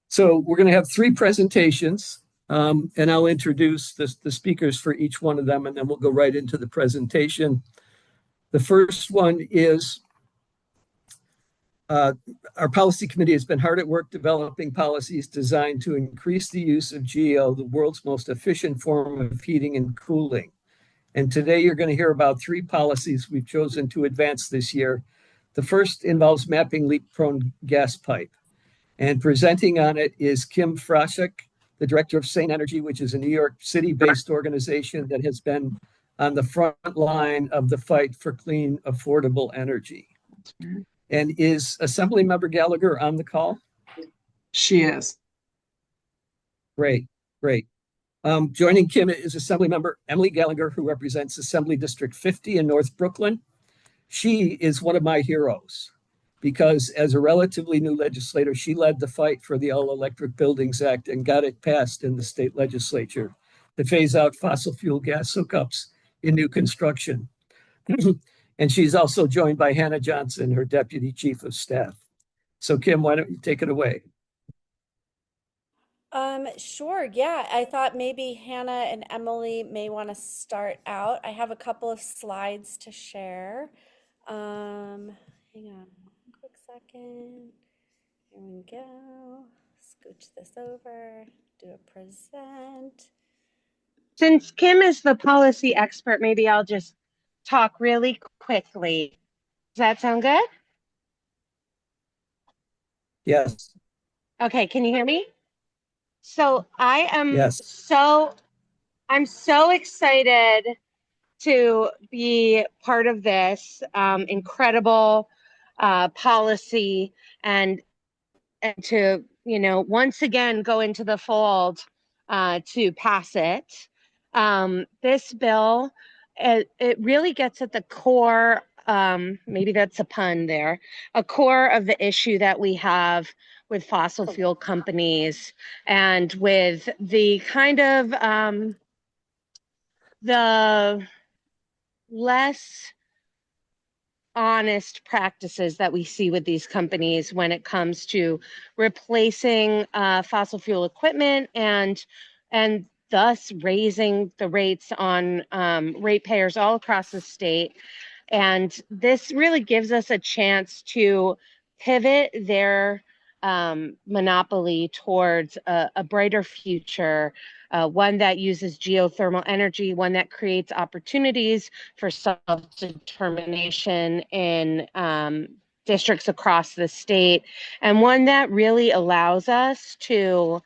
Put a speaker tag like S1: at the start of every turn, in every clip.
S1: So we're going to have three presentations, and I'll introduce the speakers for each one of them, and then we'll go right into the presentation. The first one is uh, our policy committee has been hard at work developing policies designed to increase the use of GEO, the world's most efficient form of heating and cooling. And today you're going to hear about three policies we've chosen to advance this year. The first involves mapping leak-prone gas pipe. And presenting on it is Kim Frashek, the director of Sane Energy, which is a New York City-based organization that has been on the front line of the fight for clean, affordable energy. And is Assemblymember Gallagher on the call?
S2: She is.
S1: Great, great. Joining Kim is Assemblymember Emily Gallagher, who represents Assembly District 50 in North Brooklyn. She is one of my heroes because as a relatively new legislator, she led the fight for the All Electric Buildings Act and got it passed in the state legislature to phase out fossil fuel gas hookups in new construction. And she's also joined by Hannah Johnson, her deputy chief of staff. So Kim, why don't you take it away?
S3: Sure. Yeah, I thought maybe Hannah and Emily may want to start out. I have a couple of slides to share. Hang on one quick second. Here we go. Scooch this over, do a present.
S4: Since Kim is the policy expert, maybe I'll just talk really quickly. Does that sound good?
S1: Yes.
S4: Okay, can you hear me? So
S1: Yes.
S4: I'm so excited to be part of this incredible policy and to, once again go into the fold to pass it. This bill, it really gets at the core, maybe that's a pun there, a core of the issue that we have with fossil fuel companies and with the kind of the less honest practices that we see with these companies when it comes to replacing fossil fuel equipment and thus raising the rates on ratepayers all across the state. And this really gives us a chance to pivot their monopoly towards a brighter future, one that uses geothermal energy, one that creates opportunities for self-determination in districts across the state, and one that really allows us to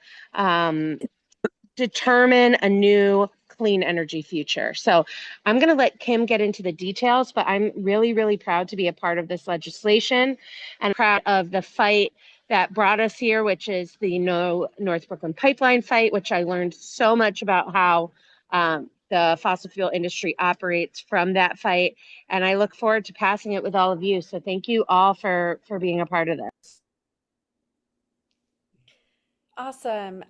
S4: determine a new clean energy future. So I'm going to let Kim get into the details, but I'm really, really proud to be a part of this legislation and proud of the fight that brought us here, which is the No North Brooklyn Pipeline fight, which I learned so much about how the fossil fuel industry operates from that fight. And I look forward to passing it with all of you. So thank you all for being a part of this.
S3: Awesome.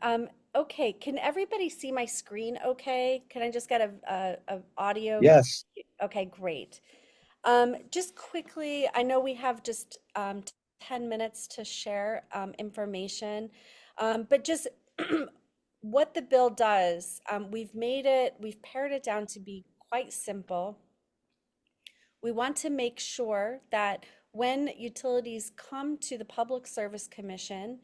S3: Okay, can everybody see my screen okay? Can I just get a audio?
S1: Yes.
S3: Okay, great. Just quickly, I know we have just 10 minutes to share information, but just what the bill does, we've pared it down to be quite simple. We want to make sure that when utilities come to the Public Service Commission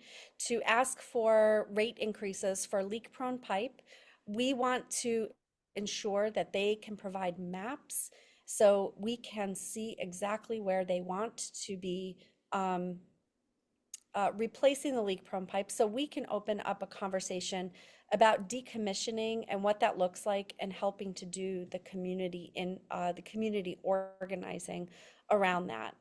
S3: to ask for rate increases for leak-prone pipe, we want to ensure that they can provide maps so we can see exactly where they want to be replacing the leak-prone pipe, so we can open up a conversation about decommissioning and what that looks like and helping to do the community organizing around that.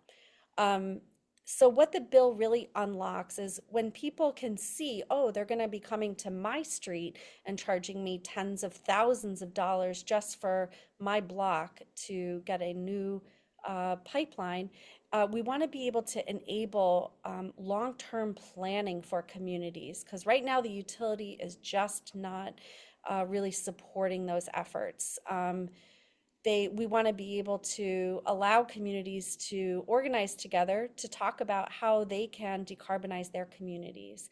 S3: So what the bill really unlocks is when people can see, oh, they're going to be coming to my street and charging me tens of thousands of dollars just for my block to get a new pipeline. We want to be able to enable long-term planning for communities, because right now the utility is just not really supporting those efforts. We want to be able to allow communities to organize together to talk about how they can decarbonize their communities.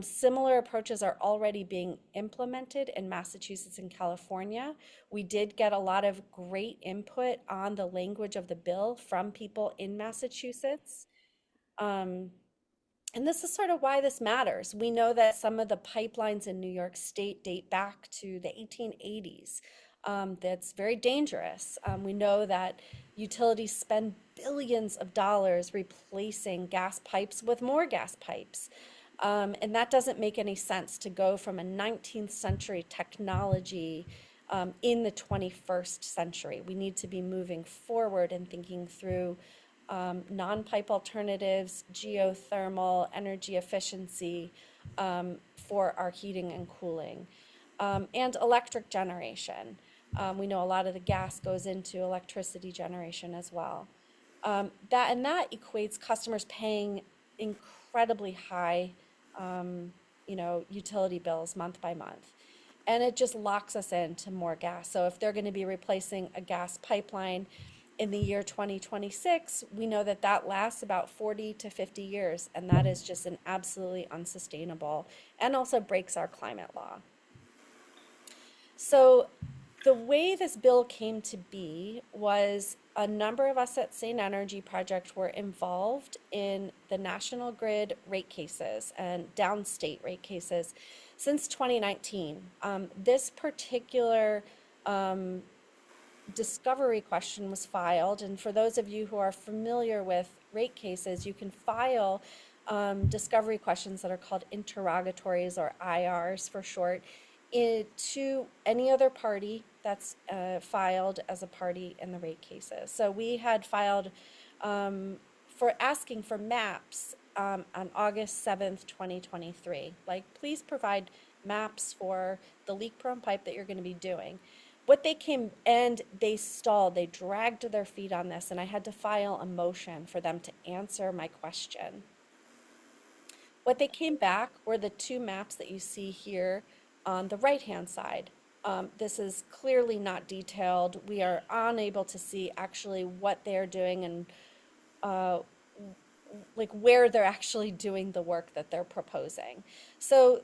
S3: Similar approaches are already being implemented in Massachusetts and California. We did get a lot of great input on the language of the bill from people in Massachusetts. Um, and this is sort of why this matters. We know that some of the pipelines in New York State date back to the 1880s. That's very dangerous. We know that utilities spend billions of dollars replacing gas pipes with more gas pipes. And that doesn't make any sense to go from a 19th century technology in the 21st century. We need to be moving forward and thinking through non-pipe alternatives, geothermal, energy efficiency for our heating and cooling, and electric generation. We know a lot of the gas goes into electricity generation as well. That equates customers paying incredibly high, utility bills month by month. And it just locks us into more gas. So if they're going to be replacing a gas pipeline in the year 2026, we know that that lasts about 40 to 50 years, and that is just an absolutely unsustainable and also breaks our climate law. So the way this bill came to be was a number of us at Sane Energy Project were involved in the National Grid rate cases and downstate rate cases since 2019. This particular discovery question was filed, and for those of you who are familiar with rate cases, you can file discovery questions that are called interrogatories, or IRs for short, to any other party that's filed as a party in the rate cases. So we had filed for asking for maps on August 7th, 2023. Like, please provide maps for the leak-prone pipe that you're going to be doing. What they came, and they stalled, they dragged their feet on this, and I had to file a motion for them to answer my question. What they came back were the two maps that you see here on the right-hand side. This is clearly not detailed. We are unable to see actually what they're doing and like where they're actually doing the work that they're proposing. So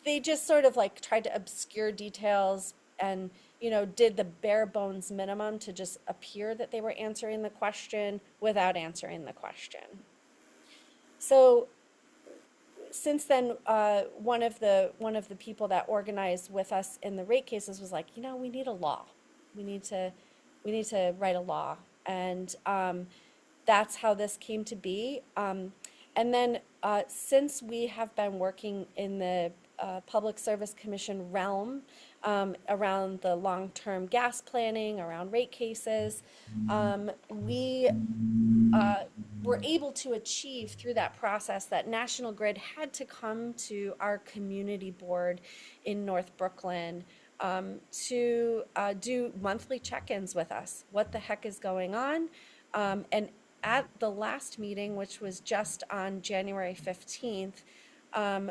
S3: they just sort of like tried to obscure details and did the bare bones minimum to just appear that they were answering the question without answering the question. So since then, one of the people that organized with us in the rate cases was like, we need a law. We need to write a law, and that's how this came to be. And then since we have been working in the Public Service Commission realm around the long-term gas planning, around rate cases, we were able to achieve through that process that National Grid had to come to our community board in North Brooklyn to do monthly check-ins with us. What the heck is going on? And at the last meeting, which was just on January 15th,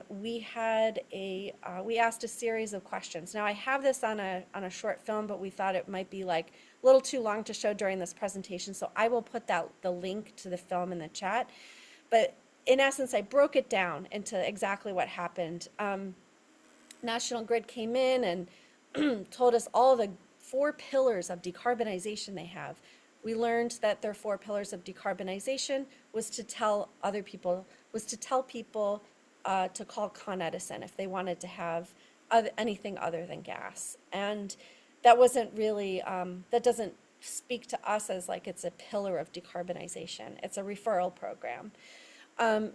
S3: we asked a series of questions. Now I have this on a short film, but we thought it might be like a little too long to show during this presentation, so I will put the link to the film in the chat. But in essence, I broke it down into exactly what happened. National Grid came in and told us all the 4 pillars of decarbonization they have. We learned that their 4 pillars of decarbonization was to tell people to call Con Edison if they wanted to have anything other than gas. And that wasn't really, that doesn't speak to us as like it's a pillar of decarbonization. It's a referral program.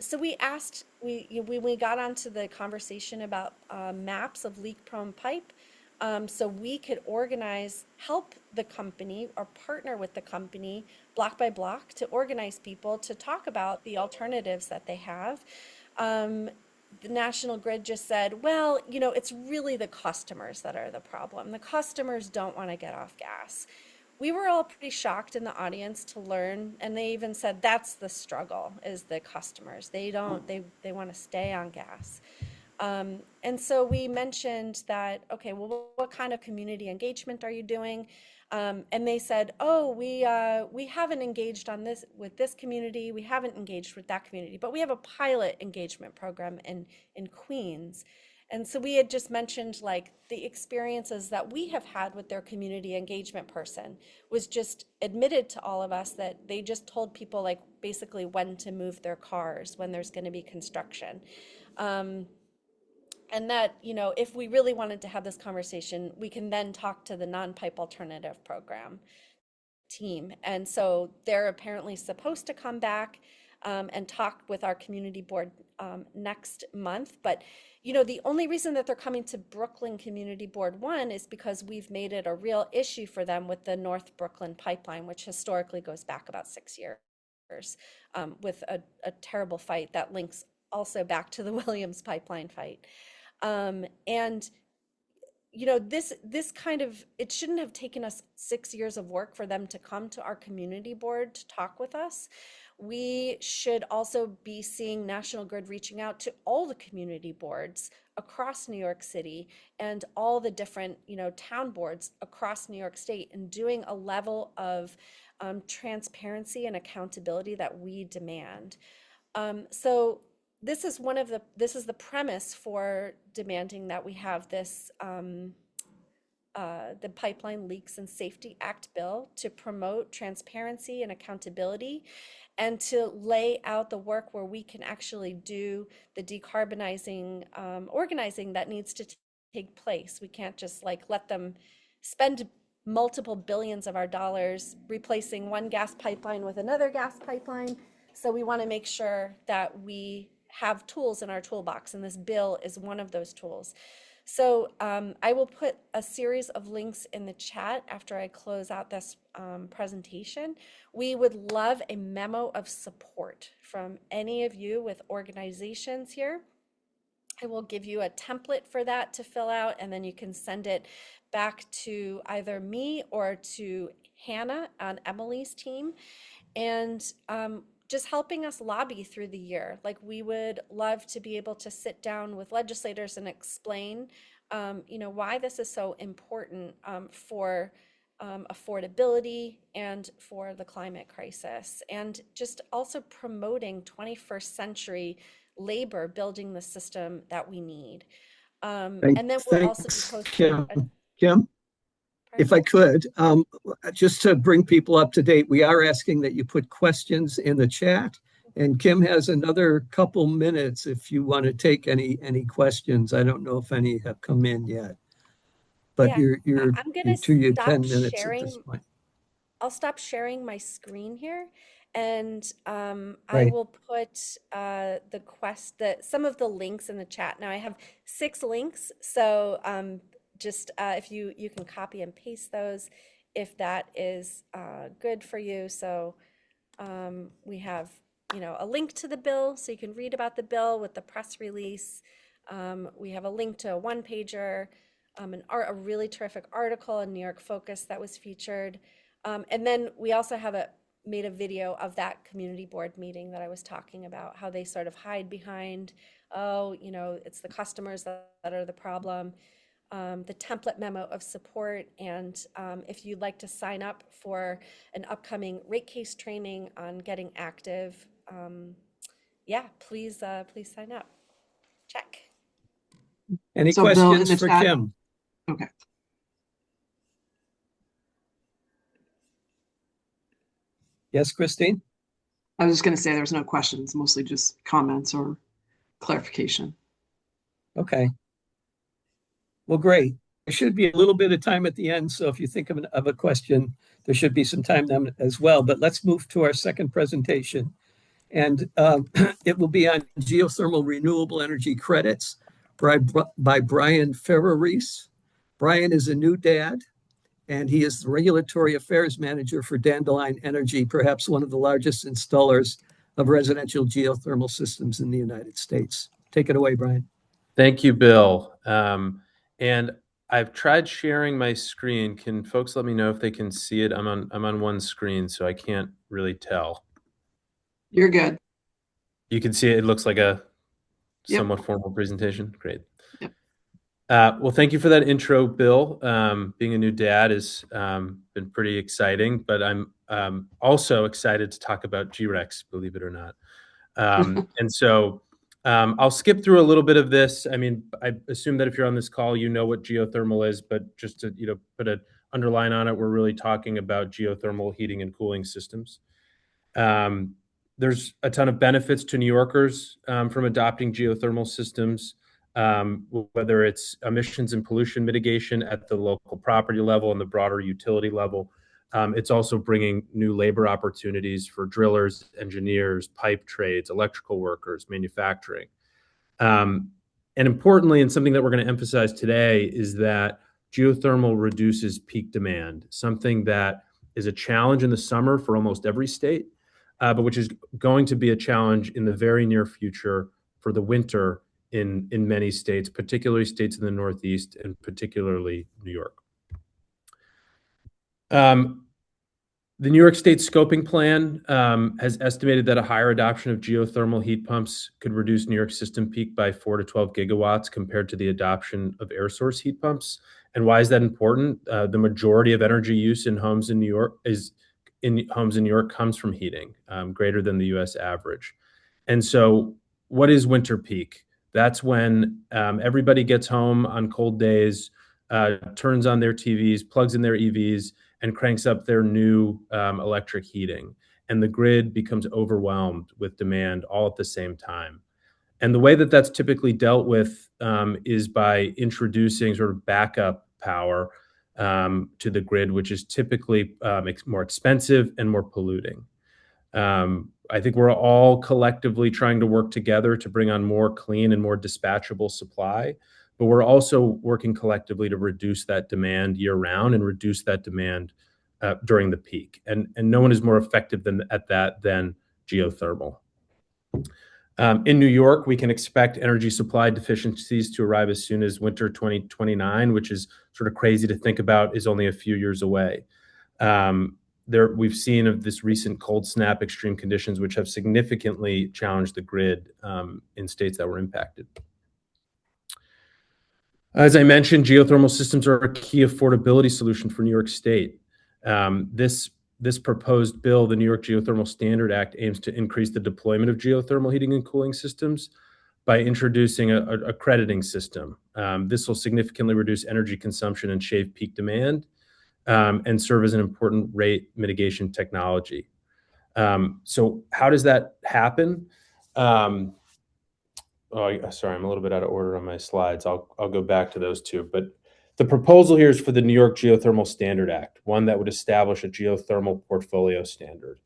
S3: So we asked, we got onto the conversation about maps of leak-prone pipe, so we could help the company or partner with the company block by block to organize people to talk about the alternatives that they have. The National Grid just said, well, it's really the customers that are the problem. The customers don't want to get off gas. We were all pretty shocked in the audience to learn, and they even said that's the struggle, is the customers. They want to stay on gas. And so we mentioned that, okay, well, what kind of community engagement are you doing? And they said, oh, we haven't engaged on this with this community. We haven't engaged with that community, but we have a pilot engagement program in Queens. And so we had just mentioned like the experiences that we have had with their community engagement person was just admitted to all of us that they just told people like basically when to move their cars when there's going to be construction. And that, you know, if we really wanted to have this conversation, we can then talk to the non-pipe alternative program team. And so they're apparently supposed to come back and talk with our community board next month. But, you know, the only reason that they're coming to Brooklyn Community Board 1 is because we've made it a real issue for them with the North Brooklyn pipeline, which historically goes back about 6 years with a terrible fight that links also back to the Williams pipeline fight. And you know, this kind of, it shouldn't have taken us 6 years of work for them to come to our community board to talk with us. We should also be seeing National Grid reaching out to all the community boards across New York City and all the different, you know, town boards across New York State and doing a level of transparency and accountability that we demand. So this is the premise for demanding that we have this the Pipeline Leaks and Safety Act bill to promote transparency and accountability and to lay out the work where we can actually do the decarbonizing organizing that needs to take place. We can't just like let them spend multiple billions of our dollars replacing one gas pipeline with another gas pipeline. So we want to make sure that we have tools in our toolbox, and this bill is one of those tools. So I will put a series of links in the chat after I close out this presentation. We would love a memo of support from any of you with organizations here. I will give you a template for that to fill out, and then you can send it back to either me or to Hannah on Emily's team. And just helping us lobby through the year. Like we would love to be able to sit down with legislators and explain, you know, why this is so important for affordability and for the climate crisis, and just also promoting 21st century labor, building the system that we need. And then we'll also be posting
S1: Kim, if I could, just to bring people up to date, we are asking that you put questions in the chat, and Kim has another couple minutes if you want to take any questions. I don't know if any have come in yet, but
S3: yeah,
S1: you're
S3: I'm gonna
S1: to your
S3: stop
S1: 10 minutes
S3: sharing.
S1: at this point.
S3: I'll stop sharing my screen here, and I
S1: Right.
S3: will put some of the links in the chat. Now I have 6 links, so just if you can copy and paste those if that is good for you. So we have, you know, a link to the bill so you can read about the bill with the press release. We have a link to a one-pager, a really terrific article in New York Focus that was featured. And then we also have made a video of that community board meeting that I was talking about, how they sort of hide behind, oh, you know, it's the customers that are the problem, the template memo of support. And if you'd like to sign up for an upcoming rate case training on getting active, yeah, please sign up. Check.
S1: Any
S2: So Bill, in
S1: questions
S2: the
S1: for
S2: chat.
S1: Kim?
S2: Okay.
S1: Yes, Christine?
S2: I was just going to say there's no questions, mostly just comments or clarification.
S1: Okay. Well, great. There should be a little bit of time at the end, so if you think of a question, there should be some time then as well. But let's move to our second presentation. And it will be on geothermal renewable energy credits by Brian Ferraris. Brian is a new dad, and he is the regulatory affairs manager for Dandelion Energy, perhaps one of the largest installers of residential geothermal systems in the United States. Take it away, Brian.
S5: Thank you, Bill. And I've tried sharing my screen. Can folks let me know if they can see it? I'm on one screen, so I can't really tell.
S2: You're good.
S5: You can see it. It looks like a
S2: Yep.
S5: somewhat formal presentation. Great.
S2: Yep.
S5: Well, thank you for that intro, Bill. Being a new dad has been pretty exciting, but I'm also excited to talk about GRECs, believe it or not. And so I'll skip through a little bit of this. I mean, I assume that if you're on this call, you know what geothermal is, but just to put an underline on it, we're really talking about geothermal heating and cooling systems. There's a ton of benefits to New Yorkers from adopting geothermal systems, whether it's emissions and pollution mitigation at the local property level and the broader utility level. It's also bringing new labor opportunities for drillers, engineers, pipe trades, electrical workers, manufacturing. And importantly, and something that we're going to emphasize today, is that geothermal reduces peak demand, something that is a challenge in the summer for almost every state, but which is going to be a challenge in the very near future for the winter in many states, particularly states in the Northeast and particularly New York. The New York State Scoping Plan has estimated that a higher adoption of geothermal heat pumps could reduce New York system peak by 4 to 12 gigawatts compared to the adoption of air source heat pumps. And why is that important? The majority of energy use in homes in New York comes from heating, greater than the U.S. average. And so, what is winter peak? That's when everybody gets home on cold days, turns on their TVs, plugs in their EVs, and cranks up their new electric heating. And the grid becomes overwhelmed with demand all at the same time. And the way that that's typically dealt with is by introducing sort of backup power to the grid, which is typically more expensive and more polluting. I think we're all collectively trying to work together to bring on more clean and more dispatchable supply, but we're also working collectively to reduce that demand year round and reduce that demand during the peak. And no one is more effective at that than geothermal. In New York, we can expect energy supply deficiencies to arrive as soon as winter 2029, which is sort of crazy to think about, is only a few years away. We've seen of this recent cold snap extreme conditions, which have significantly challenged the grid in states that were impacted. As I mentioned, geothermal systems are a key affordability solution for New York State. This proposed bill, the New York Geothermal Standard Act, aims to increase the deployment of geothermal heating and cooling systems by introducing a crediting system. This will significantly reduce energy consumption and shave peak demand, and serve as an important rate mitigation technology. So how does that happen? Sorry, I'm a little bit out of order on my slides. I'll go back to those two. But the proposal here is for the New York Geothermal Standard Act, one that would establish a geothermal portfolio standard.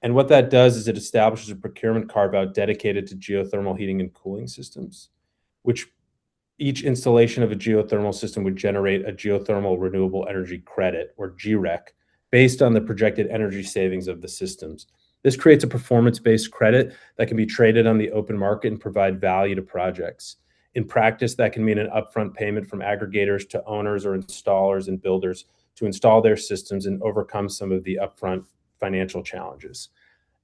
S5: And what that does is it establishes a procurement carve-out dedicated to geothermal heating and cooling systems, which each installation of a geothermal system would generate a geothermal renewable energy credit, or GREC, based on the projected energy savings of the systems. This creates a performance-based credit that can be traded on the open market and provide value to projects. In practice, that can mean an upfront payment from aggregators to owners or installers and builders to install their systems and overcome some of the upfront financial challenges.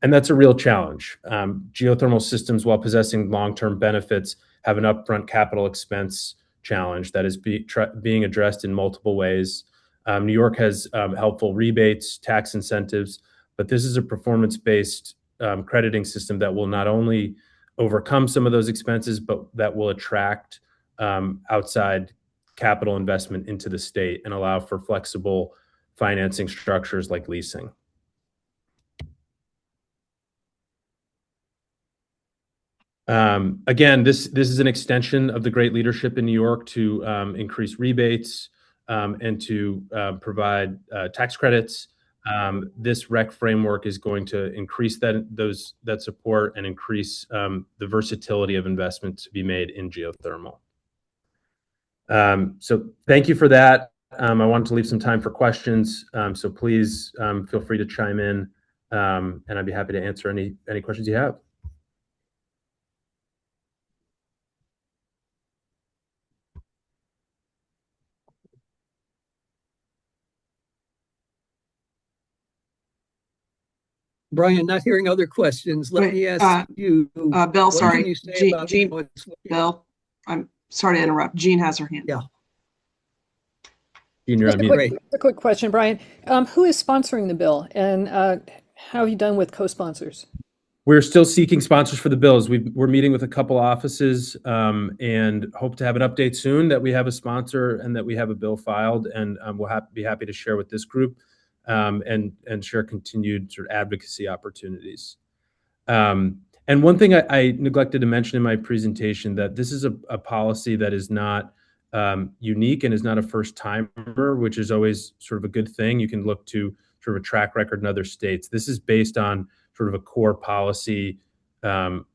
S5: And that's a real challenge. Geothermal systems, while possessing long-term benefits, have an upfront capital expense challenge that is being addressed in multiple ways. New York has helpful rebates, tax incentives, but this is a performance-based crediting system that will not only overcome some of those expenses, but that will attract outside capital investment into the state and allow for flexible financing structures like leasing. Again, this is an extension of the great leadership in New York to increase rebates and to provide tax credits. This REC framework is going to increase that support and increase the versatility of investment to be made in geothermal. So thank you for that. I wanted to leave some time for questions, so please feel free to chime in, and I'd be happy to answer any questions you have.
S1: Brian, not hearing other questions, let
S2: Wait,
S1: me ask you,
S2: Bill,
S1: what can
S2: sorry,
S1: you say
S2: Jean,
S1: about what's
S2: Bill, I'm sorry to interrupt. Jean has her hand
S1: Yeah.
S2: up.
S5: Jean, you're on
S6: Just
S5: mute.
S1: Great.
S6: a quick question, Brian. Who is sponsoring the bill, and how have you done with co-sponsors?
S5: We're still seeking sponsors for the bills. We're meeting with a couple offices and hope to have an update soon that we have a sponsor and that we have a bill filed. And we'll be happy to share with this group and share continued sort of advocacy opportunities. And one thing I neglected to mention in my presentation, that this is a policy that is not unique and is not a first timer, which is always sort of a good thing. You can look to sort of a track record in other states. This is based on sort of a core policy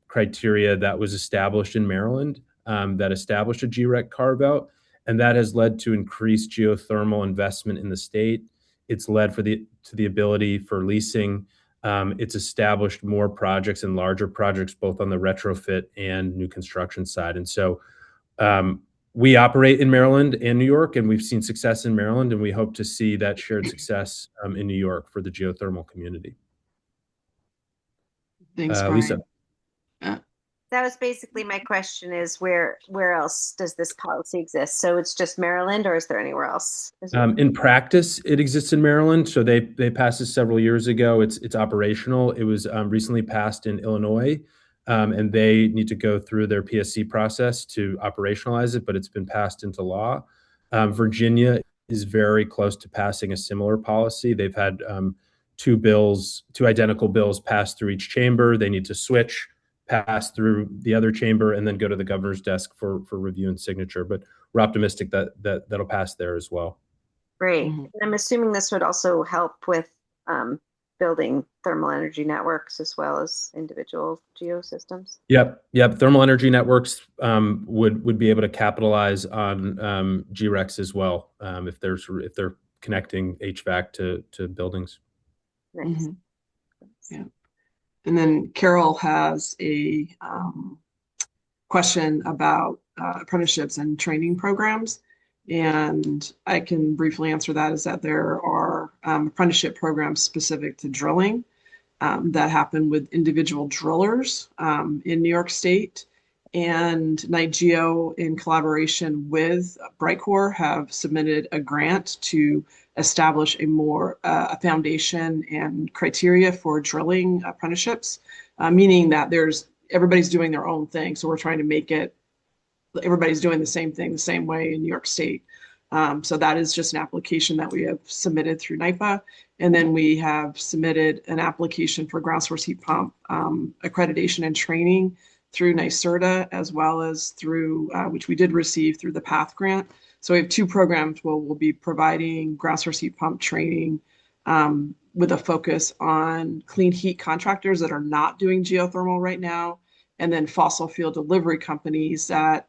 S5: criteria that was established in Maryland, that established a GREC carve-out, and that has led to increased geothermal investment in the state. It's led to the ability for leasing. It's established more projects and larger projects, both on the retrofit and new construction side. And so we operate in Maryland and New York, and we've seen success in Maryland, and we hope to see that shared success in New York for the geothermal community.
S2: Thanks, Brian.
S5: Lisa.
S7: That was basically my question, is where else does this policy exist? So it's just Maryland, or is there anywhere else?
S5: In practice, it exists in Maryland. So they passed this several years ago. It's operational. It was recently passed in Illinois, and they need to go through their PSC process to operationalize it, but it's been passed into law. Virginia is very close to passing a similar policy. They've had two identical bills passed through each chamber. They need to switch, pass through the other chamber, and then go to the governor's desk for review and signature. But we're optimistic that'll pass there as well.
S7: Great.
S2: Mhm.
S7: And I'm assuming this would also help with building thermal energy networks as well as individual geosystems.
S5: Yep. Thermal energy networks would be able to capitalize on GRECs as well if they're connecting HVAC to buildings.
S7: Nice.
S2: Mhm. Yeah. And then Carol has a question about apprenticeships and training programs. And I can briefly answer that, is that there are apprenticeship programs specific to drilling that happen with individual drillers in New York State. And NY-GEO, in collaboration with Brightcore, have submitted a grant to establish a foundation and criteria for drilling apprenticeships, meaning that everybody's doing their own thing. So we're trying to make it, everybody's doing the same thing the same way in New York State. So that is just an application that we have submitted through NYPA. And then we have submitted an application for ground source heat pump accreditation and training through NYSERDA, as well as through, which we did receive through the PATH grant. So we have two programs where we'll be providing ground source heat pump training with a focus on clean heat contractors that are not doing geothermal right now, and then fossil fuel delivery companies that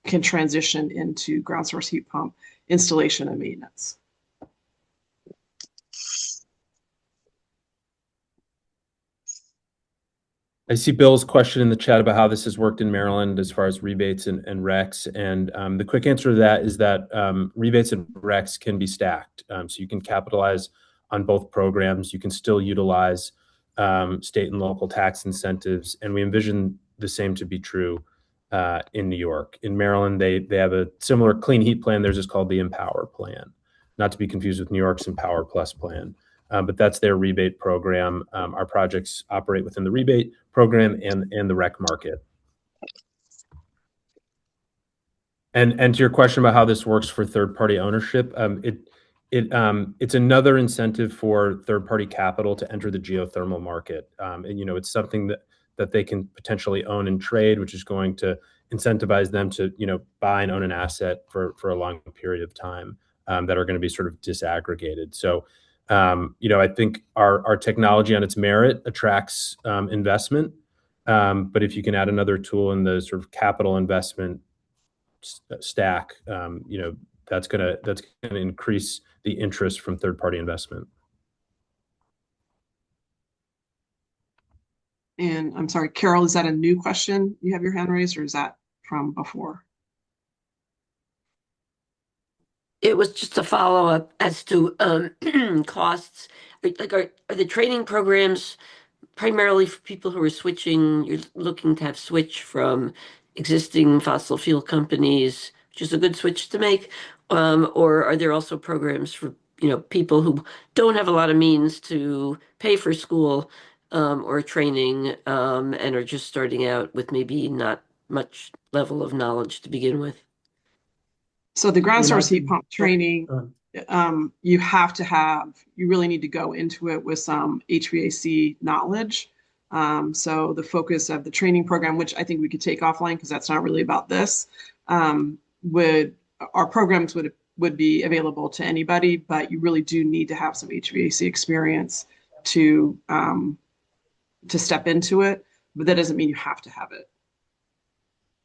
S2: can transition into ground source heat pump installation and maintenance.
S5: I see Bill's question in the chat about how this has worked in Maryland as far as rebates and RECs. And the quick answer to that is that rebates and RECs can be stacked. So you can capitalize on both programs. You can still utilize state and local tax incentives. And we envision the same to be true in New York. In Maryland, they have a similar clean heat plan. Theirs is called the Empower plan, not to be confused with New York's Empower Plus plan. But that's their rebate program. Our projects operate within the rebate program and the REC market. And to your question about how this works for third-party ownership, it's another incentive for third-party capital to enter the geothermal market. And it's something that they can potentially own and trade, which is going to incentivize them to buy and own an asset for a long period of time that are going to be sort of disaggregated. So I think our technology on its merit attracts investment, but if you can add another tool in the sort of capital investment stack, that's gonna increase the interest from third-party investment.
S2: And I'm sorry, Carol, is that a new question? You have your hand raised, or is that from before?
S8: it was just a follow-up as to costs. Like, are the training programs primarily for people who are switching, you're looking to have switch from existing fossil fuel companies, which is a good switch to make? Or are there also programs for, people who don't have a lot of means to pay for school or training and are just starting out with maybe not much level of knowledge to begin with?
S2: So the ground
S9: I mean, I
S2: source heat
S9: can.
S2: pump training,
S9: Go ahead.
S2: you really need to go into it with some HVAC knowledge. So the focus of the training program, which I think we could take offline because that's not really about this, would our programs would be available to anybody, but you really do need to have some HVAC experience to step into it. But that doesn't mean you have to have it.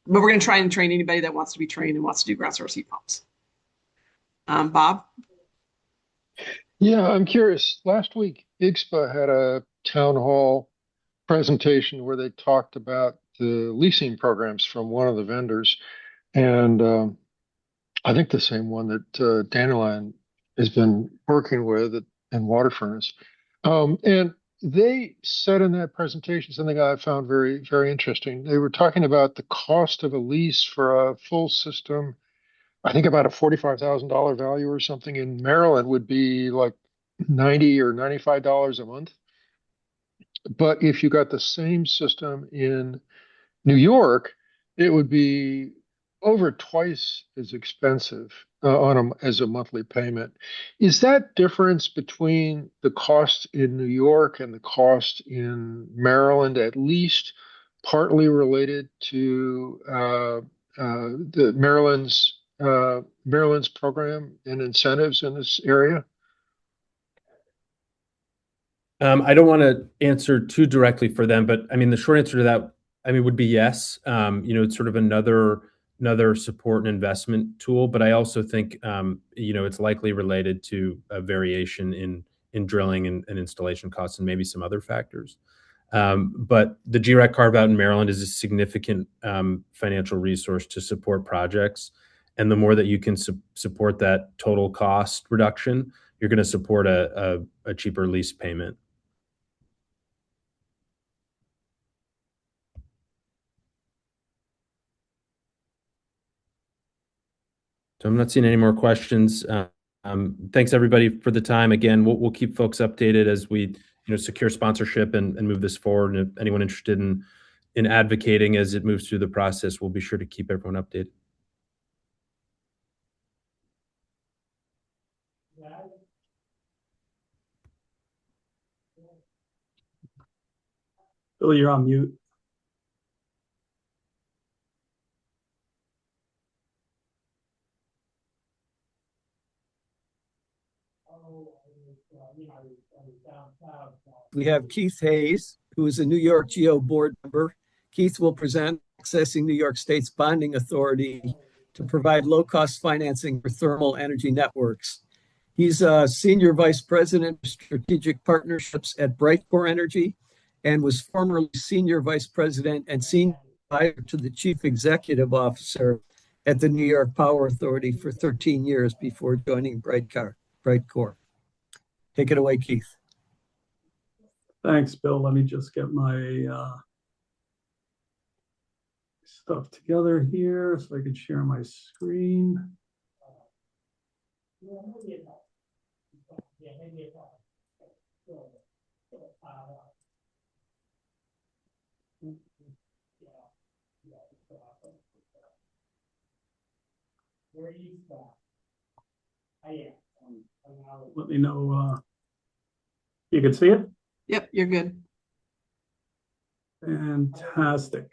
S2: But we're going to try and train anybody that wants to be trained and wants to do ground source heat pumps. Bob?
S10: Yeah, I'm curious. Last week, IGSPA had a town hall presentation where they talked about the leasing programs from one of the vendors. And I think the same one that Dandelion has been working with in Water Furnace. And they said in that presentation something I found very, very interesting. They were talking about the cost of a lease for a full system. I think about a $45,000 value or something in Maryland would be like $90 or $95 a month. But if you got the same system in New York, it would be over twice as expensive as a monthly payment. Is that difference between the cost in New York and the cost in Maryland at least partly related to the Maryland's program and incentives in this area?
S5: I don't want to answer too directly for them, but I mean, the short answer to that, would be yes. It's sort of another support and investment tool, but I also think, it's likely related to a variation in drilling and installation costs and maybe some other factors. But the GREC carve out in Maryland is a significant financial resource to support projects. And the more that you can support that total cost reduction, you're going to support a cheaper lease payment. So I'm not seeing any more questions. Thanks everybody for the time. Again, we'll keep folks updated as we secure sponsorship and move this forward. And if anyone interested in advocating as it moves through the process, we'll be sure to keep everyone updated.
S9: Bill, you're on mute.
S1: We have Keith Hayes, who is a New York GEO board member. Keith will present accessing New York State's bonding authority to provide low-cost financing for thermal energy networks. He's a senior vice president of strategic partnerships at Brightcore Energy and was formerly senior vice president and senior advisor to the chief executive officer at the New York Power Authority for 13 years before joining Brightcore. Take it away, Keith.
S9: Thanks, Bill. Let me just get my stuff together here so I can share my screen. Let me know. You can see it?
S2: Yep, you're good.
S9: Fantastic.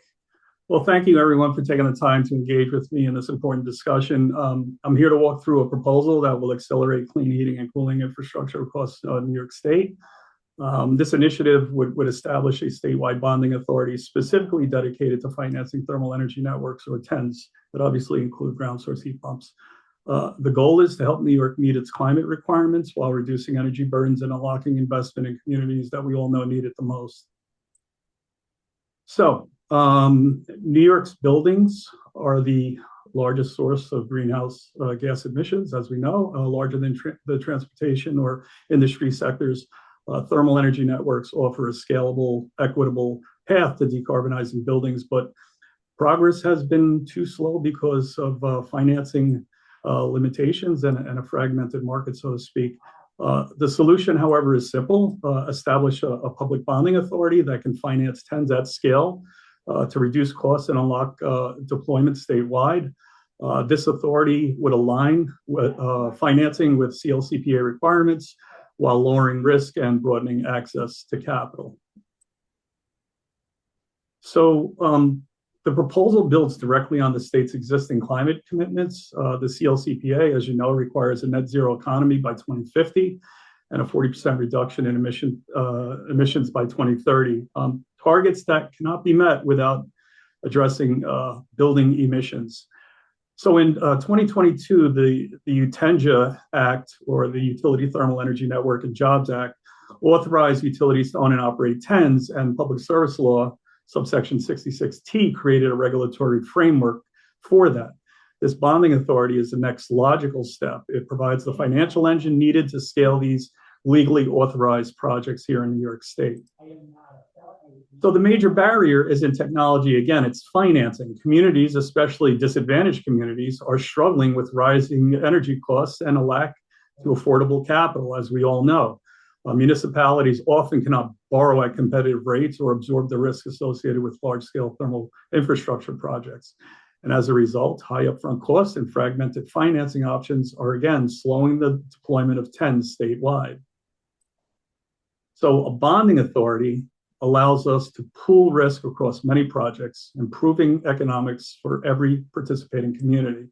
S9: Well, thank you everyone for taking the time to engage with me in this important discussion. I'm here to walk through a proposal that will accelerate clean heating and cooling infrastructure across New York State. This initiative would establish a statewide bonding authority specifically dedicated to financing thermal energy networks, or TENS, that obviously include ground source heat pumps. The goal is to help New York meet its climate requirements while reducing energy burdens and unlocking investment in communities that we all know need it the most. So, New York's buildings are the largest source of greenhouse gas emissions, as we know, larger than the transportation or industry sectors. Thermal energy networks offer a scalable, equitable path to decarbonizing buildings, but progress has been too slow because of financing limitations and a fragmented market, so to speak. The solution, however, is simple. Establish a public bonding authority that can finance TENS at scale to reduce costs and unlock deployment statewide. This authority would align with, financing with CLCPA requirements while lowering risk and broadening access to capital. So the proposal builds directly on the state's existing climate commitments. The CLCPA, as you know, requires a net zero economy by 2050 and a 40% reduction in emissions by 2030. Targets that cannot be met without addressing building emissions. So in 2022, the UTENJA Act, or the Utility Thermal Energy Network and Jobs Act, authorized utilities to own and operate TENS, and Public Service Law, subsection 66T, created a regulatory framework for that. This bonding authority is the next logical step. It provides the financial engine needed to scale these legally authorized projects here in New York State. So the major barrier is in technology. Again, it's financing. Communities, especially disadvantaged communities, are struggling with rising energy costs and a lack to affordable capital, as we all know. Municipalities often cannot borrow at competitive rates or absorb the risk associated with large-scale thermal infrastructure projects. And as a result, high upfront costs and fragmented financing options are, again, slowing the deployment of TENS statewide. So a bonding authority allows us to pool risk across many projects, improving economics for every participating community.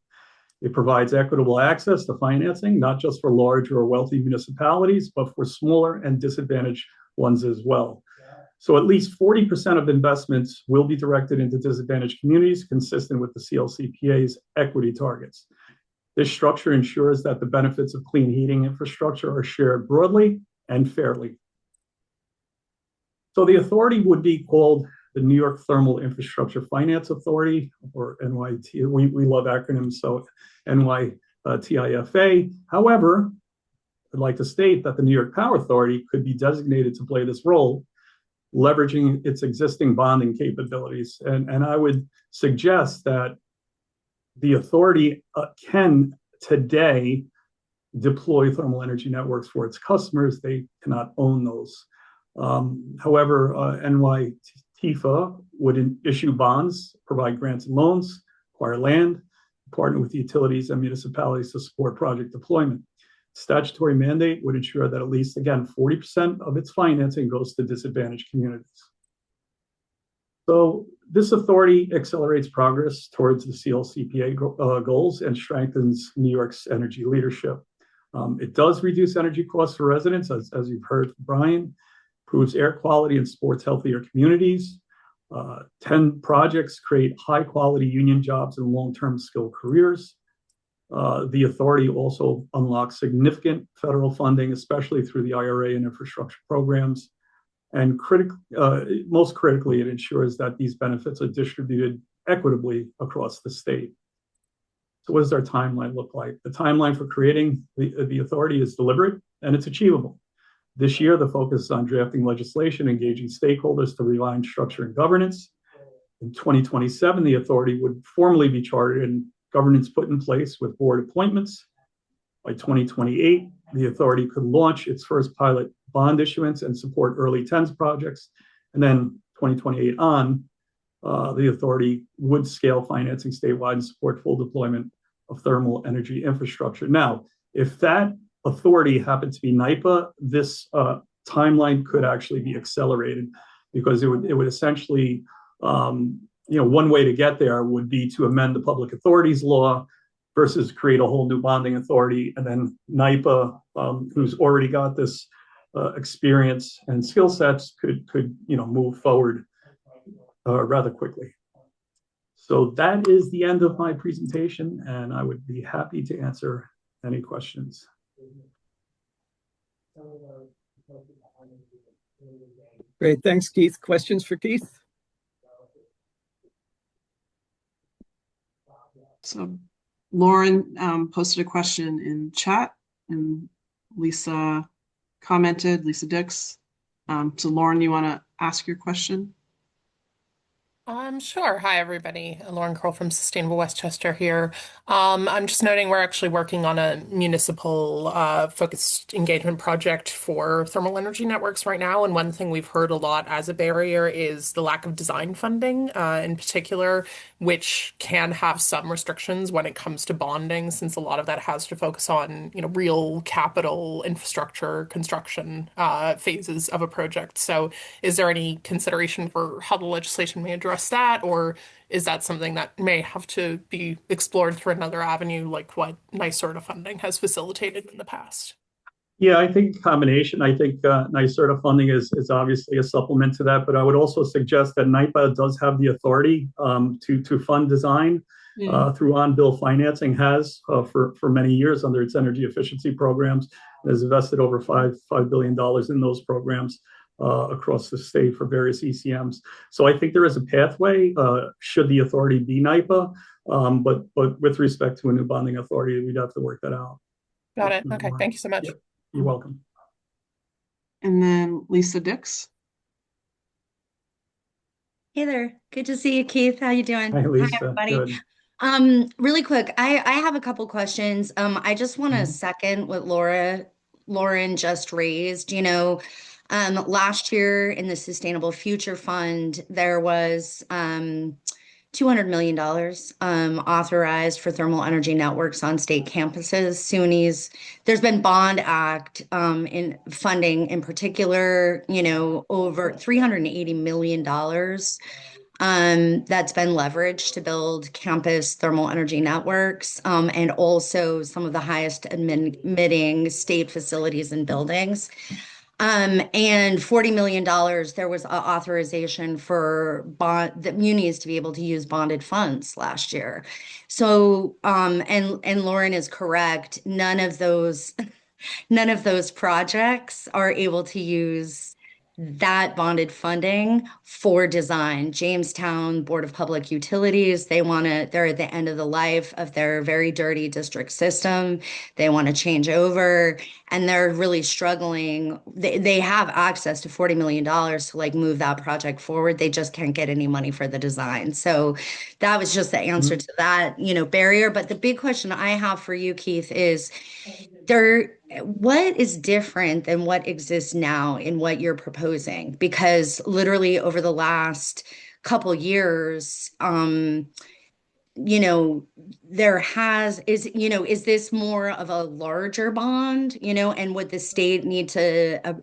S9: It provides equitable access to financing, not just for large or wealthy municipalities, but for smaller and disadvantaged ones as well. So at least 40% of investments will be directed into disadvantaged communities, consistent with the CLCPA's equity targets. This structure ensures that the benefits of clean heating infrastructure are shared broadly and fairly. So the authority would be called the New York Thermal Infrastructure Finance Authority, or NYT. We love acronyms, so NYTIFA. However, I'd like to state that the New York Power Authority could be designated to play this role, leveraging its existing bonding capabilities. And I would suggest that the authority can today deploy thermal energy networks for its customers. They cannot own those. However, NYTIFA would issue bonds, provide grants and loans, acquire land, partner with utilities and municipalities to support project deployment. Statutory mandate would ensure that at least, again, 40% of its financing goes to disadvantaged communities. So this authority accelerates progress towards the CLCPA goals and strengthens New York's energy leadership. It does reduce energy costs for residents, as you've heard from Brian, improves air quality and supports healthier communities. 10 projects create high-quality union jobs and long-term skilled careers. The authority also unlocks significant federal funding, especially through the IRA and infrastructure programs. And most critically, it ensures that these benefits are distributed equitably across the state. So what does our timeline look like? The timeline for creating the authority is deliberate and it's achievable. This year, the focus is on drafting legislation, engaging stakeholders to realign structure and governance. In 2027, the authority would formally be chartered and governance put in place with board appointments. By 2028, the authority could launch its first pilot bond issuance and support early TENS projects. And then 2028 on, the authority would scale financing statewide and support full deployment of thermal energy infrastructure. Now, if that authority happened to be NYPA, this timeline could actually be accelerated, because it would essentially, one way to get there would be to amend the Public Authorities Law versus create a whole new bonding authority, and then NYPA, who's already got this experience and skill sets, could move forward rather quickly. So that is the end of my presentation, and I would be happy to answer any questions.
S1: Great, thanks, Keith. Questions for Keith?
S2: So Lauren posted a question in chat, and Lisa commented, Lisa Dix. So Lauren, you want to ask your question?
S11: Sure. Hi, everybody. Lauren Curl from Sustainable Westchester here. I'm just noting we're actually working on a municipal focused engagement project for thermal energy networks right now. And one thing we've heard a lot as a barrier is the lack of design funding, in particular, which can have some restrictions when it comes to bonding, since a lot of that has to focus on, real capital infrastructure construction phases of a project. So is there any consideration for how the legislation may address that, or is that something that may have to be explored through another avenue, like what NYSERDA funding has facilitated in the past?
S9: Yeah, I think combination. I think NYSERDA funding is obviously a supplement to that, but I would also suggest that NYPA does have the authority to fund design through on-bill financing, has for many years under its energy efficiency programs, and has invested over $5 billion in those programs across the state for various ECMs. So I think there is a pathway, should the authority be NYPA, but with respect to a new bonding authority, we'd have to work that out.
S11: Got it. Okay, thank you so much.
S9: Yep. You're welcome.
S2: And then Lisa Dix.
S12: Hey there. Good to see you, Keith. How you doing?
S9: Hi, Lisa.
S12: Everybody.
S9: Good.
S12: Really quick, I have a couple questions. I just want to second what Lauren just raised. Last year in the Sustainable Future Fund, there was $200 million authorized for thermal energy networks on state campuses. SUNY's, there's been Bond Act in funding in particular, over $380 million that's been leveraged to build campus thermal energy networks, and also some of the highest emitting state facilities and buildings. And $40 million, there was authorization for the munis to be able to use bonded funds last year. So, and Lauren is correct. None of those projects are able to use that bonded funding for design. Jamestown Board of Public Utilities, they're at the end of the life of their very dirty district system. They want to change over, and they're really struggling. They have access to $40 million to move that project forward. They just can't get any money for the design. So that was just the answer to that, barrier. But the big question I have for you, Keith, is what is different than what exists now in what you're proposing? Because literally over the last couple years, is this more of a larger bond, and would the state need to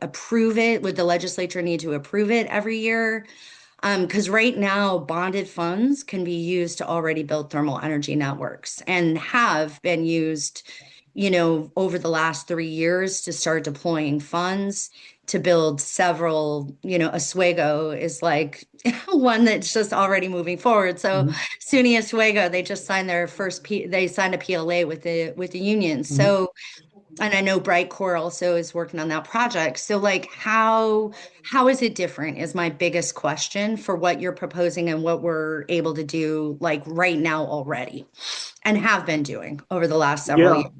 S12: approve it? Would the legislature need to approve it every year? Because right now, bonded funds can be used to already build thermal energy networks and have been used over the last 3 years to start deploying funds to build several, Oswego is one that's just already moving forward. So SUNY Oswego, they just signed they signed a PLA with the union. So, and I know Brightcore also is working on that project. So how is it different is my biggest question for what you're proposing and what we're able to do right now already and have been doing over the last several years.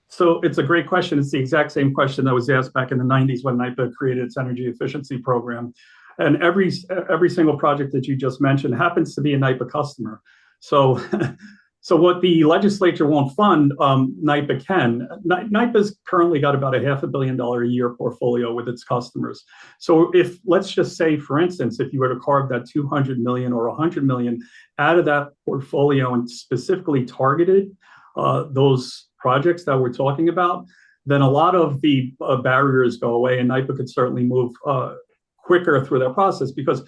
S9: So it's a great question. It's the exact same question that was asked back in the 90s when NYPA created its energy efficiency program. And every single project that you just mentioned happens to be a NYPA customer. So, so what the legislature won't fund, NYPA can. NYPA's currently got about a $500 million a year portfolio with its customers. So if, let's just say, for instance, if you were to carve that 200 million or 100 million out of that portfolio and specifically targeted those projects that we're talking about, then a lot of the barriers go away, and NYPA could certainly move quicker through that process. Because,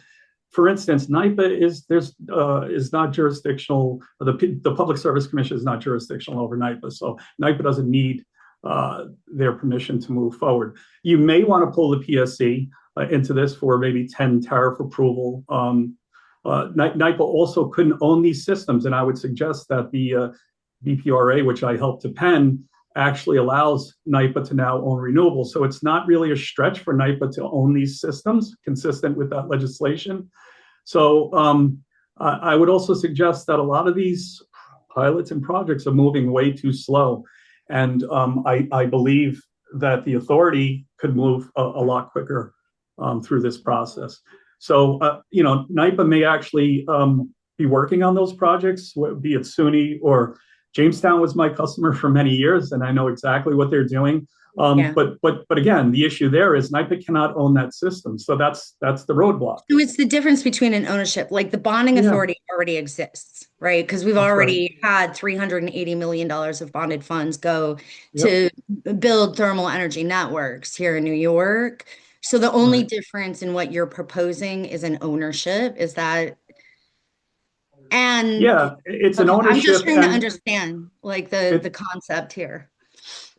S9: for instance, NYPA is not jurisdictional. The Public Service Commission is not jurisdictional over NYPA, so NYPA doesn't need their permission to move forward. You may want to pull the PSC into this for maybe 10 tariff approval. NYPA also couldn't own these systems, and I would suggest that the BPRA, which I helped to pen, actually allows NYPA to now own renewables. So it's not really a stretch for NYPA to own these systems consistent with that legislation. So I would also suggest that a lot of these pilots and projects are moving way too slow. And I believe that the authority could move a lot quicker through this process. So, NYPA may actually be working on those projects, be it SUNY or Jamestown was my customer for many years, and I know exactly what they're doing. But again, the issue there is NYPA cannot own that system, so that's the roadblock.
S12: So it's the difference between an ownership, like the bonding authority already exists, right? Because we've already had $380 million of bonded funds go to build thermal energy networks here in New York. So the only difference in what you're proposing is an ownership. Is that? And
S9: it's an ownership.
S12: I'm just trying to understand like the concept here.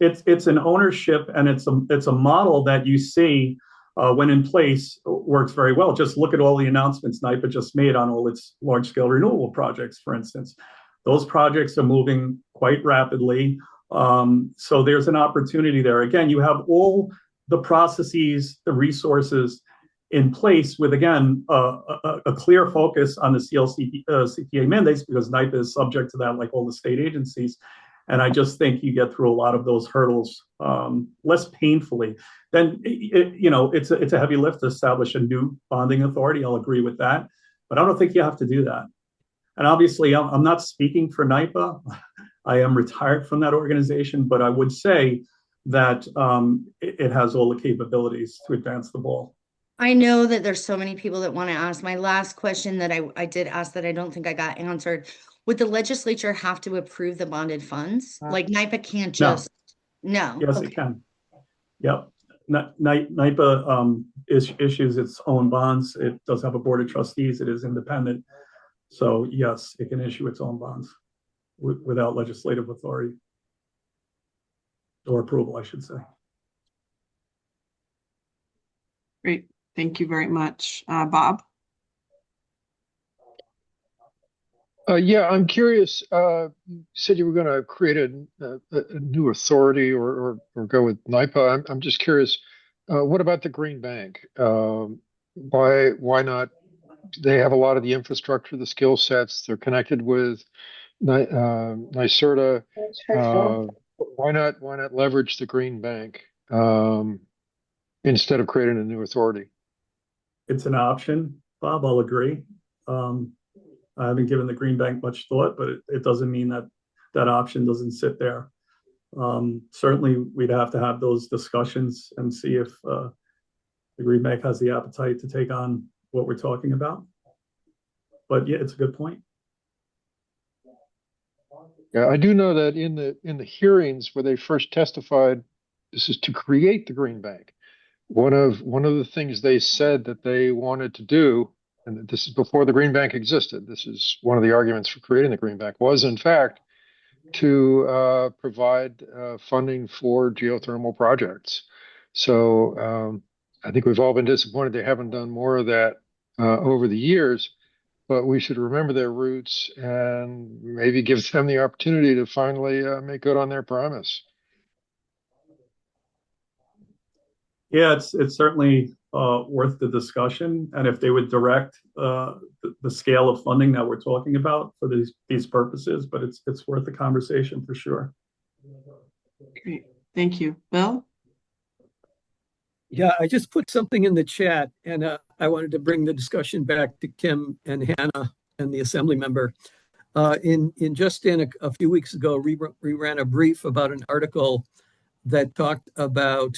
S9: It's an ownership, and it's a model that you see when in place works very well. Just look at all the announcements NYPA just made on all its large-scale renewable projects, for instance. Those projects are moving quite rapidly. So there's an opportunity there. Again, you have all the processes, the resources in place with, again, a clear focus on the CPA mandates, because NYPA is subject to that like all the state agencies. And I just think you get through a lot of those hurdles less painfully. Then, it's a heavy lift to establish a new bonding authority. I'll agree with that. But I don't think you have to do that. And obviously, I'm not speaking for NYPA. I am retired from that organization. But I would say that it has all the capabilities to advance the ball.
S12: I know that there's so many people that want to ask. My last question that I did ask that I don't think I got answered. Would the legislature have to approve the bonded funds? Like NYPA can't just no.
S9: Yes, it can. Yep. NYPA issues its own bonds. It does have a board of trustees. It is independent. So yes, it can issue its own bonds without legislative authority or approval, I should say.
S2: Great. Thank you very much. Bob?
S10: I'm curious. You said you were going to create a new authority or go with NYPA. I'm just curious. What about the Green Bank? Why not? They have a lot of the infrastructure, the skill sets. They're connected with NYSERDA. Why not leverage the Green Bank instead of creating a new authority?
S9: It's an option, Bob. I'll agree. I haven't given the Green Bank much thought, but it doesn't mean that option doesn't sit there. Certainly, we'd have to have those discussions and see if the Green Bank has the appetite to take on what we're talking about. But yeah, it's a good point.
S10: Yeah, I do know that in the hearings where they first testified, this is to create the Green Bank. One of the things they said that they wanted to do, and this is before the Green Bank existed, this is one of the arguments for creating the Green Bank, was in fact to provide funding for geothermal projects. So I think we've all been disappointed they haven't done more of that over the years, but we should remember their roots and maybe give them the opportunity to finally make good on their promise.
S9: Yeah, it's certainly worth the discussion, and if they would direct the scale of funding that we're talking about for these purposes, but it's worth the conversation for sure.
S2: Great, thank you, Bill.
S1: Yeah, I just put something in the chat, and I wanted to bring the discussion back to Kim and Hannah and the assembly member. In a few weeks ago, we ran a brief about an article that talked about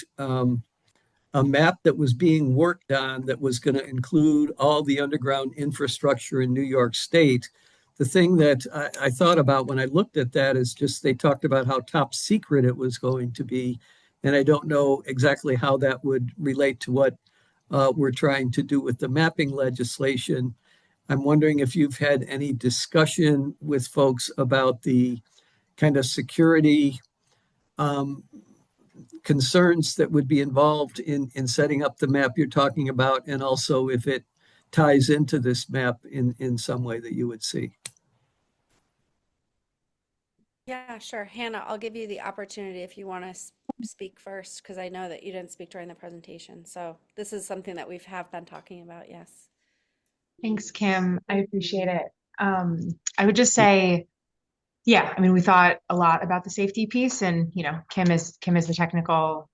S1: a map that was being worked on that was going to include all the underground infrastructure in New York State. The thing that I thought about when I looked at that is just they talked about how top secret it was going to be. And I don't know exactly how that would relate to what we're trying to do with the mapping legislation. I'm wondering if you've had any discussion with folks about the kind of security concerns that would be involved in setting up the map you're talking about, and also if it ties into this map in some way that you would see.
S3: Yeah, sure. Hannah, I'll give you the opportunity if you want to speak first, because I know that you didn't speak during the presentation. So this is something that we have been talking about, yes.
S13: Thanks, Kim. I appreciate it. I would just say Yeah, I mean, we thought a lot about the safety piece, and Kim is the technical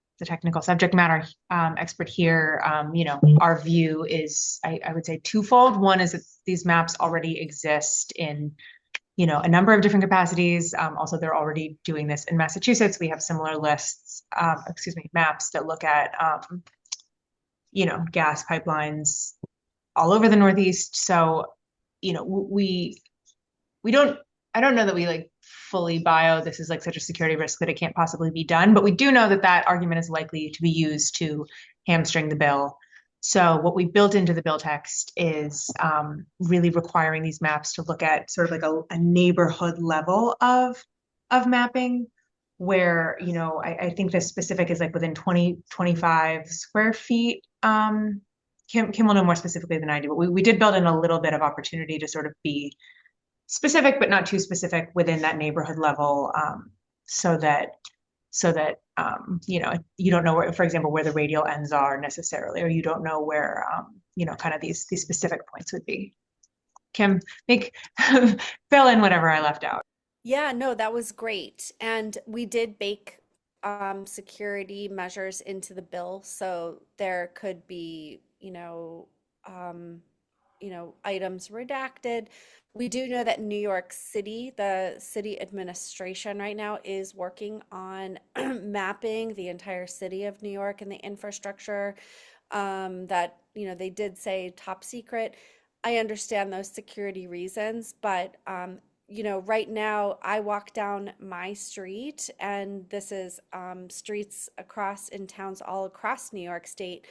S13: subject matter expert here. Our view is, I would say, twofold. One is that these maps already exist in a number of different capacities. Also, they're already doing this in Massachusetts. We have similar lists, maps that look at gas pipelines all over the Northeast. So, we don't, I don't know that we like fully bio this is like such a security risk that it can't possibly be done, but we do know that that argument is likely to be used to hamstring the bill. So what we built into the bill text is really requiring these maps to look at sort of like a neighborhood level of mapping where, I think the specific is like within 25 square feet. Kim will know more specifically than I do, but we did build in a little bit of opportunity to sort of be specific, but not too specific within that neighborhood level, so that you don't know where, for example, where the radial ends are necessarily, or you don't know where kind of these specific points would be. Kim, fill in whatever I left out.
S3: Yeah, no, that was great. And we did bake security measures into the bill, so there could be, items redacted. We do know that New York City, the city administration right now is working on mapping the entire city of New York and the infrastructure that, they did say top secret. I understand those security reasons, but right now I walk down my street, and this is streets across in towns all across New York State,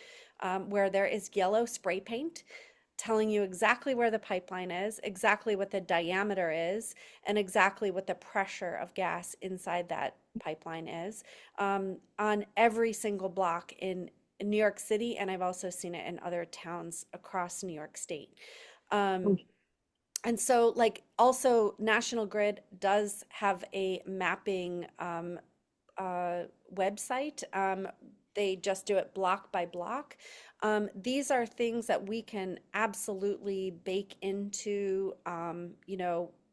S3: where there is yellow spray paint telling you exactly where the pipeline is, exactly what the diameter is, and exactly what the pressure of gas inside that pipeline is, on every single block in New York City, and I've also seen it in other towns across New York State. Um, and so, like, also National Grid does have a mapping website. They just do it block by block. These are things that we can absolutely bake into,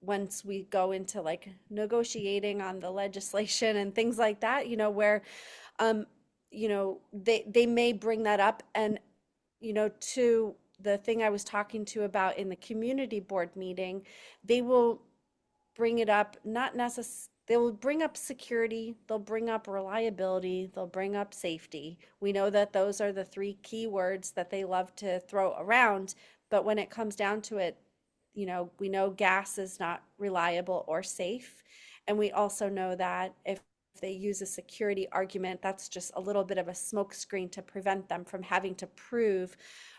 S3: once we go into like negotiating on the legislation and things like that, where, they may bring that up. And, to the thing I was talking to about in the community board meeting, they will bring it up, not necessarily, they will bring up security, they'll bring up reliability, they'll bring up safety. We know that those are the three key words that they love to throw around, but when it comes down to it, we know gas is not reliable or safe. And we also know that if they use a security argument, that's just a little bit of a smokescreen to prevent them from having to prove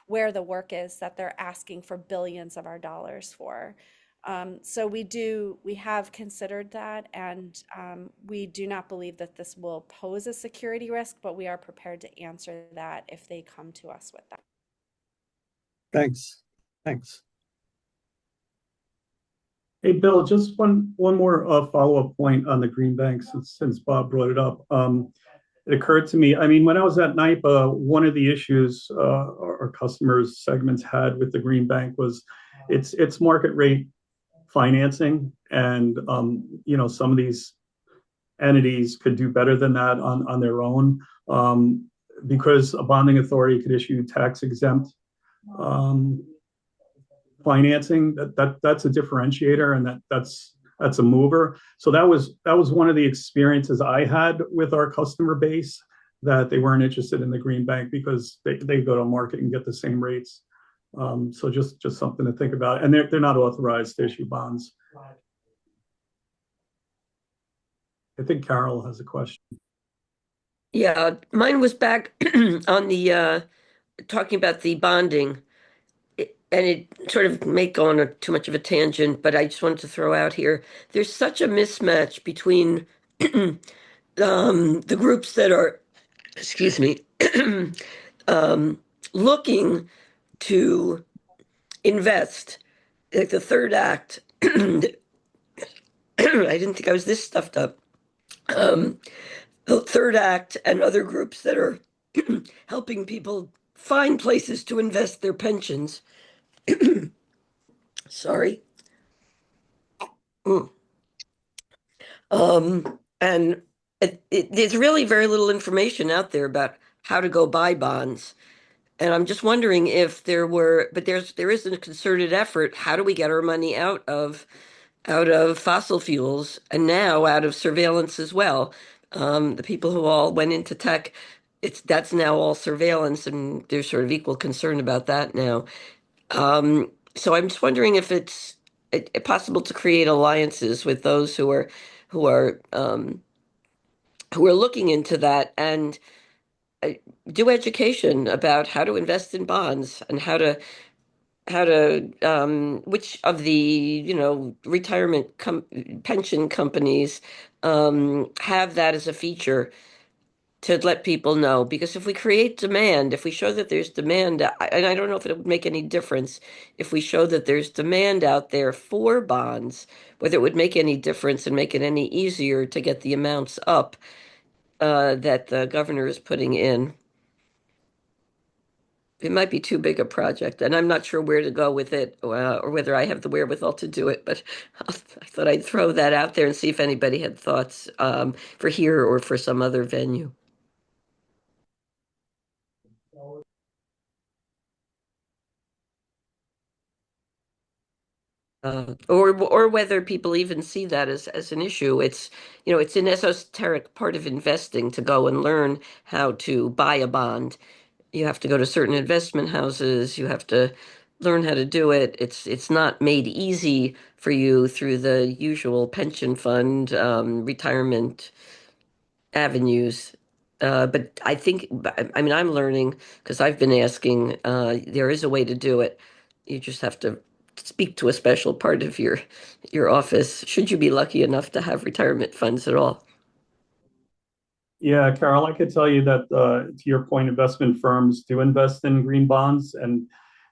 S3: where the work is that they're asking for billions of our dollars for. So we have considered that, and we do not believe that this will pose a security risk, but we are prepared to answer that if they come to us with that.
S1: Thanks.
S9: Hey, Bill, just one more follow-up point on the green banks since Bob brought it up. It occurred to me, I mean, when I was at NYPA, one of the issues our customers segments had with the green bank was its market rate financing, and some of these entities could do better than that on their own, because a bonding authority could issue tax exempt financing. That's a differentiator, and that's a mover. So that was one of the experiences I had with our customer base, that they weren't interested in the green bank because they go to market and get the same rates. So just something to think about, and they're not authorized to issue bonds. I think Carol has a question.
S8: Yeah, mine was back on the talking about the bonding, and it sort of may go on too much of a tangent, but I just wanted to throw out here, there's such a mismatch between the groups that are, excuse me, looking to invest, like the third act. I didn't think I was this stuffed up. The third act and other groups that are helping people find places to invest their pensions. Sorry. And there's really very little information out there about how to go buy bonds. And I'm just wondering if there is a concerted effort. How do we get our money out of fossil fuels and now out of surveillance as well? The people who all went into tech, that's now all surveillance, and there's sort of equal concern about that now. So I'm just wondering if it's possible to create alliances with those who are um, who are looking into that and uh, do education about how to invest in bonds and how to which of the pension companies have that as a feature to let people know. Because if we create demand, if we show that there's demand, and I don't know if it would make any difference if we show that there's demand out there for bonds, whether it would make any difference and make it any easier to get the amounts up that the governor is putting in. It might be too big a project, and I'm not sure where to go with it, or whether I have the wherewithal to do it. But I thought I'd throw that out there and see if anybody had thoughts for here or for some other venue. Or whether people even see that as an issue. It's an esoteric part of investing to go and learn how to buy a bond. You have to go to certain investment houses. You have to learn how to do it. It's not made easy for you through the usual pension fund, retirement avenues. But I think, I mean, I'm learning because I've been asking. There is a way to do it. You just have to speak to a special part of your office. Should you be lucky enough to have retirement funds at all?
S9: Yeah, Carol, I could tell you that to your point, investment firms do invest in green bonds, and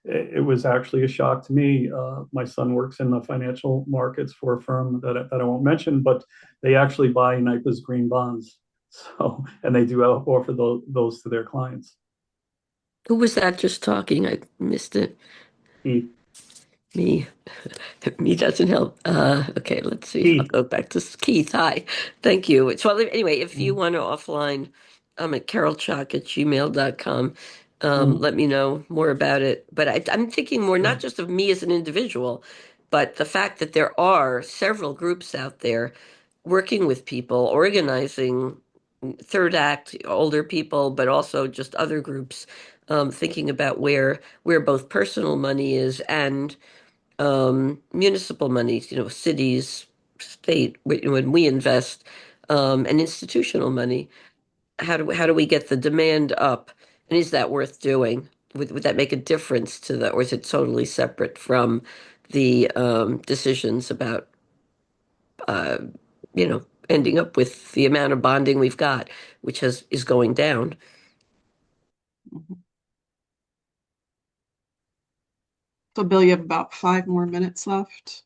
S9: it was actually a shock to me. My son works in the financial markets for a firm that I won't mention, but they actually buy NYPA's green bonds. So, and they do offer those to their clients.
S8: Who was that just talking? I missed it.
S9: Keith,
S8: Me. Me doesn't help. Okay, let's see. I'll
S9: Keith.
S8: go back to Keith. Hi. Thank you. So anyway, if you
S9: Mhm.
S8: want to offline, I'm at carolchalk@gmail.com.
S9: Mhm.
S8: Let me know more about it. But I'm thinking more not
S9: Sure.
S8: just of me as an individual, but the fact that there are several groups out there working with people, organizing third act, older people, but also just other groups, thinking about where both personal money is and municipal monies, cities, state, when we invest, and institutional money. How do we get the demand up? And is that worth doing? Would that make a difference or is it totally separate from the decisions about, uh, ending up with the amount of bonding we've got, which is going down?
S2: Mhm. So, Bill, you have about 5 more minutes left.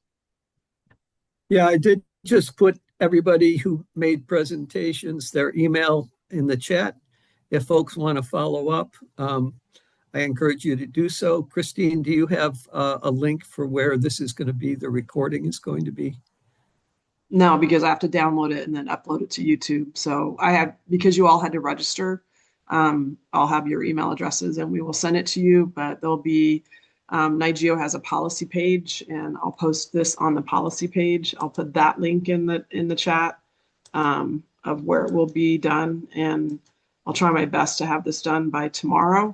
S1: Yeah, I did just put everybody who made presentations, their email in the chat. If folks want to follow up, I encourage you to do so. Christine, do you have a link for where this is going to be, the recording is going to be?
S2: No, because I have to download it and then upload it to YouTube. So because you all had to register, I'll have your email addresses and we will send it to you. But there'll be, NY-GEO has a policy page, and I'll post this on the policy page. I'll put that link in the chat, of where it will be done, and I'll try my best to have this done by tomorrow.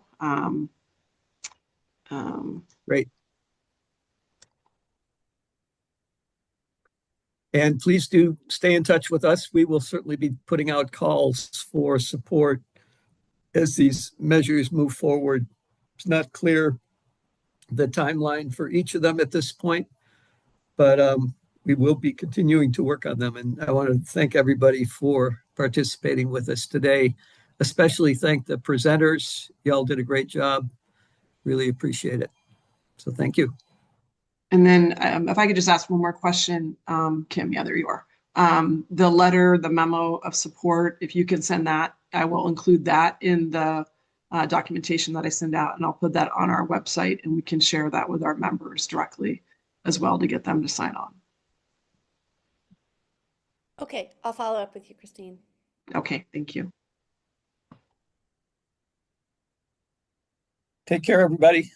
S1: Great. And please do stay in touch with us. We will certainly be putting out calls for support as these measures move forward. It's not clear the timeline for each of them at this point, but we will be continuing to work on them. And I want to thank everybody for participating with us today, especially thank the presenters. Y'all did a great job. Really appreciate it. So thank you.
S2: And then if I could just ask one more question, Kim, yeah, there you are. The letter, the memo of support, if you can send that, I will include that in the documentation that I send out, and I'll put that on our website, and we can share that with our members directly as well to get them to sign on.
S3: Okay, I'll follow up with you, Christine.
S2: Okay, thank you.
S1: Take care, everybody.